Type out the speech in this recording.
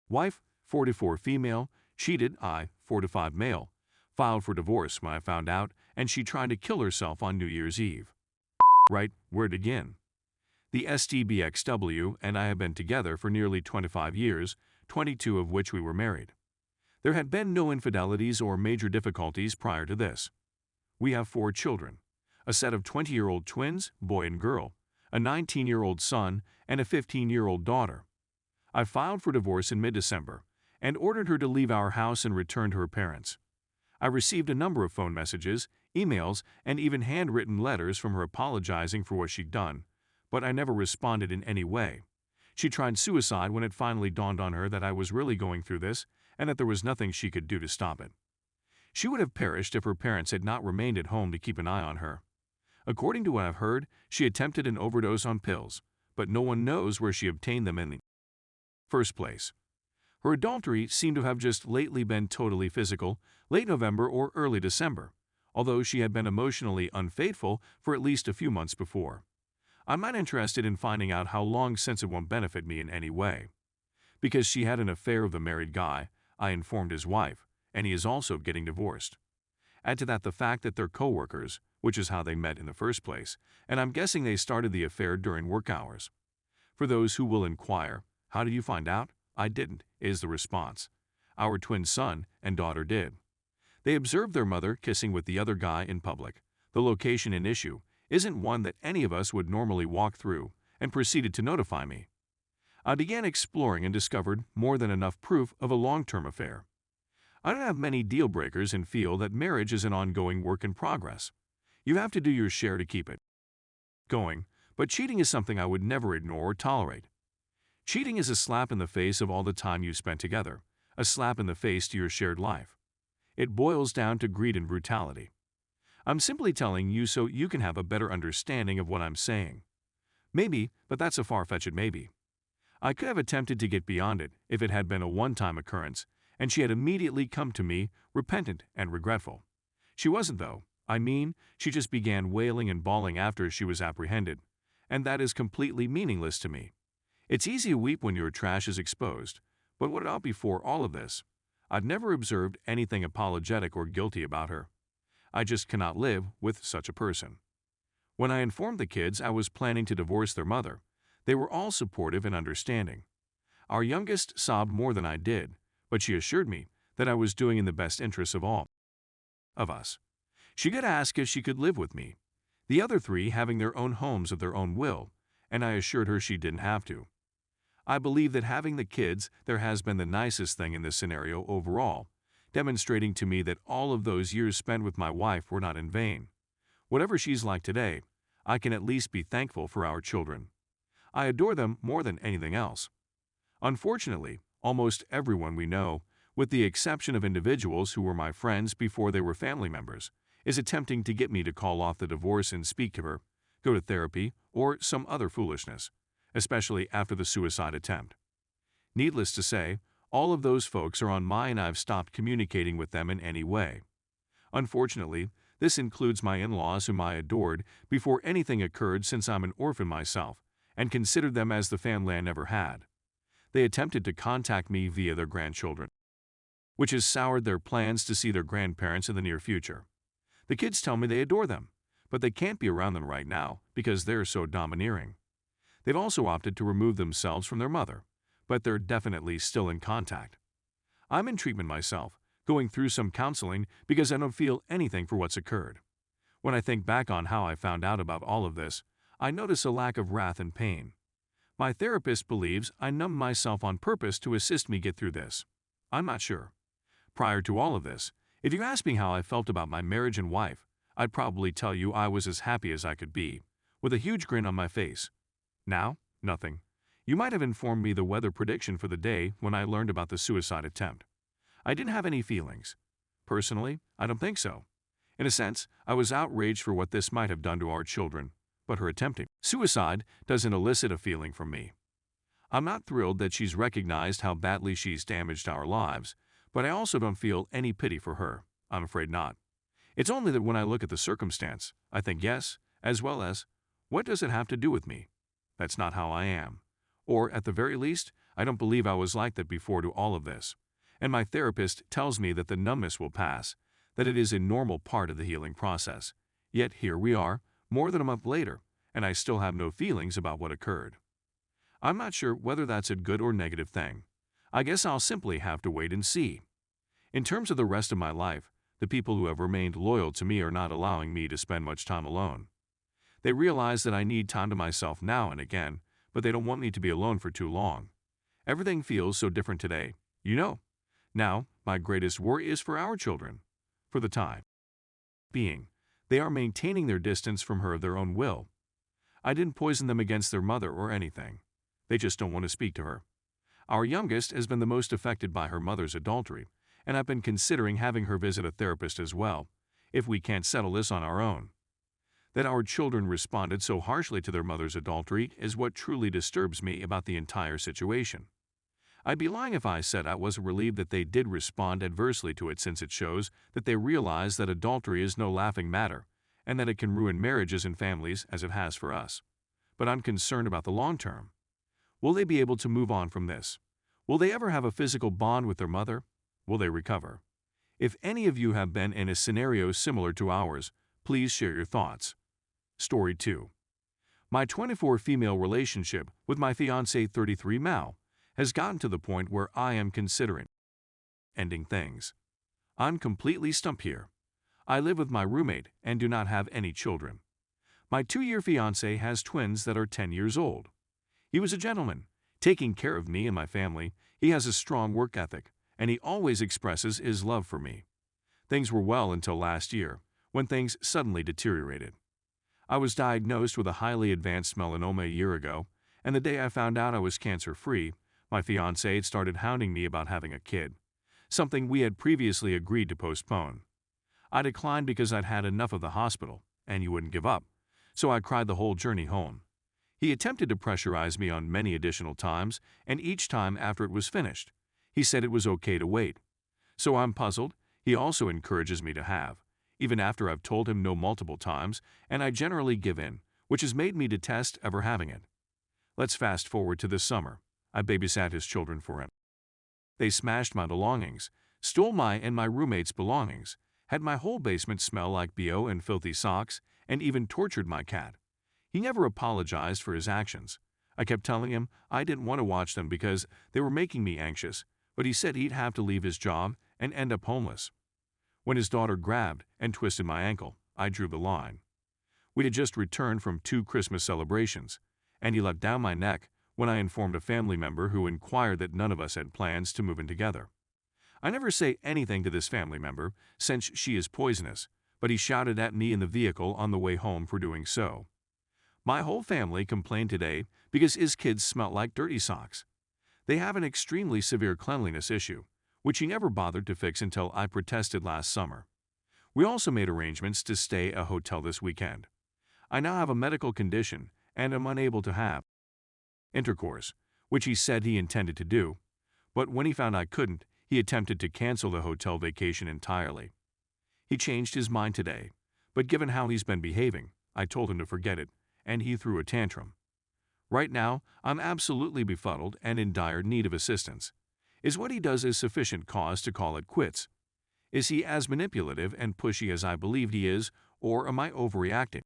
Wife, 44 female, cheated, 45 male. Filed for divorce when I found out, and she tried to kill herself on New Year's Eve. Right, where'd it begin? The STBXW and I have been together for nearly 25 years, 22 of which we were married. There had been no infidelities or major difficulties prior to this. We have 4 children, a set of 20-year-old twins, boy and girl, a 19-year-old son, and a 15-year-old daughter. I filed for divorce in mid-December and ordered her to leave our house and return to her parents. I received a number of phone messages, emails, and even handwritten letters from her apologizing for what she'd done, but I never responded in any way. She tried suicide when it finally dawned on her that I was really going through this and that there was nothing she could do to stop it. She would have perished if her parents had not remained at home to keep an eye on her. According to what I've heard, she attempted an overdose on pills, but no one knows where she obtained them in the first place. Her adultery seemed to have just lately been totally physical, late November or early December, although she had been emotionally unfaithful for at least a few months before. I'm not interested in finding out how long since it won't benefit me in any way. Because she had an affair with a married guy, I informed his wife, and he is also getting divorced. Add to that the fact that they're co-workers, which is how they met in the first place, and I'm guessing they started the affair during work hours. For those who will inquire, how did you find out? I didn't, is the response. Our twin son and daughter did. They observed their mother kissing with the other guy in public. The location in issue isn't one that any of us would normally walk through, and proceeded to notify me. I began exploring and discovered more than enough proof of a long-term affair. I don't have many deal breakers and feel that marriage is an ongoing work in progress. You have to do your share to keep it going, but cheating is something I would never ignore or tolerate. Cheating is a slap in the face of all the time you spent together, a slap in the face to your shared life. It boils down to greed and brutality. I'm simply telling you so you can have a better understanding of what I'm saying. Maybe, but that's a far-fetched maybe. I could have attempted to get beyond it if it had been a one-time occurrence, and she had immediately come to me, repentant and regretful. She wasn't, though. I mean, she just began wailing and bawling after she was apprehended, and that is completely meaningless to me. It's easy to weep when your trash is exposed, but what about before all of this? I've never observed anything apologetic or guilty about her. I just cannot live with such a person. When I informed the kids I was planning to divorce their mother, they were all supportive and understanding. Our youngest sobbed more than I did, but she assured me that I was doing in the best interests of all of us. She got asked if she could live with me, the other 3 having their own homes of their own will, and I assured her she didn't have to. I believe that having the kids there has been the nicest thing in this scenario overall, demonstrating to me that all of those years spent with my wife were not in vain. Whatever she's like today, I can at least be thankful for our children. I adore them more than anything else. Unfortunately, almost everyone we know, with the exception of individuals who were my friends before they were family members, is attempting to get me to call off the divorce and speak to her, go to therapy, or some other foolishness, especially after the suicide attempt. Needless to say, all of those folks are on my and I've stopped communicating with them in any way. Unfortunately, this includes my in-laws whom I adored before anything occurred since I'm an orphan myself, and considered them as the family I never had. They attempted to contact me via their grandchildren, which has soured their plans to see their grandparents in the near future. The kids tell me they adore them, but they can't be around them right now because they're so domineering. They've also opted to remove themselves from their mother, but they're definitely still in contact. I'm in treatment myself, going through some counseling because I don't feel anything for what's occurred. When I think back on how I found out about all of this, I notice a lack of wrath and pain. My therapist believes I numbed myself on purpose to assist me get through this. I'm not sure. Prior to all of this, if you asked me how I felt about my marriage and wife, I'd probably tell you I was as happy as I could be, with a huge grin on my face. Now, nothing. You might have informed me the weather prediction for the day when I learned about the suicide attempt. I didn't have any feelings. Personally, I don't think so. In a sense, I was outraged for what this might have done to our children, but her attempting suicide doesn't elicit a feeling from me. I'm not thrilled that she's recognized how badly she's damaged our lives, but I also don't feel any pity for her. I'm afraid not. It's only that when I look at the circumstance, I think yes, as well as, what does it have to do with me? That's not how I am. Or, at the very least, I don't believe I was like that before to all of this. And my therapist tells me that the numbness will pass, that it is a normal part of the healing process. Yet here we are, more than a month later, and I still have no feelings about what occurred. I'm not sure whether that's a good or negative thing. I guess I'll simply have to wait and see. In terms of the rest of my life, the people who have remained loyal to me are not allowing me to spend much time alone. They realize that I need time to myself now and again, but they don't want me to be alone for too long. Everything feels so different today, you know. Now, my greatest worry is for our children. For the time being, they are maintaining their distance from her of their own will. I didn't poison them against their mother or anything. They just don't want to speak to her. Our youngest has been the most affected by her mother's adultery, and I've been considering having her visit a therapist as well, if we can't settle this on our own. That our children responded so harshly to their mother's adultery is what truly disturbs me about the entire situation. I'd be lying if I said I wasn't relieved that they did respond adversely to it, since it shows that they realize that adultery is no laughing matter and that it can ruin marriages and families as it has for us. But I'm concerned about the long term. Will they be able to move on from this? Will they ever have a physical bond with their mother? Will they recover? If any of you have been in a scenario similar to ours, please share your thoughts. Story 2. My 24 female relationship with my fiancé 33 Mal has gotten to the point where I am considering ending things. I'm completely stumped here. I live with my roommate and do not have any children. My 2-year fiancé has twins that are 10 years old. He was a gentleman, taking care of me and my family. He has a strong work ethic, and he always expresses his love for me. Things were well until last year, when things suddenly deteriorated. I was diagnosed with a highly advanced melanoma a year ago, and the day I found out I was cancer-free, my fiancé had started hounding me about having a kid, something we had previously agreed to postpone. I declined because I'd had enough of the hospital, and he wouldn't give up, so I cried the whole journey home. He attempted to pressurize me on many additional times, and each time after it was finished, he said it was okay to wait. So I'm puzzled. He also encourages me to have, even after I've told him no multiple times, and I generally give in, which has made me detest ever having it. Let's fast forward to this summer. I babysat his children for him. They smashed my belongings, stole my and my roommate's belongings, had my whole basement smell like BO and filthy socks, and even tortured my cat. He never apologized for his actions. I kept telling him I didn't want to watch them because they were making me anxious, but he said he'd have to leave his job and end up homeless. When his daughter grabbed and twisted my ankle, I drew the line. We had just returned from 2 Christmas celebrations, and he let down my neck when I informed a family member who inquired that none of us had plans to move in together. I never say anything to this family member, since she is poisonous, but he shouted at me in the vehicle on the way home for doing so. My whole family complained today because his kids smelt like dirty socks. They have an extremely severe cleanliness issue, which he never bothered to fix until I protested last summer. We also made arrangements to stay at a hotel this weekend. I now have a medical condition and am unable to have intercourse, which he said he intended to do, but when he found I couldn't, he attempted to cancel the hotel vacation entirely. He changed his mind today, but given how he's been behaving, I told him to forget it, and he threw a tantrum. Right now, I'm absolutely befuddled and in dire need of assistance. Is what he does a sufficient cause to call it quits? Is he as manipulative and pushy as I believed he is, or am I overreacting?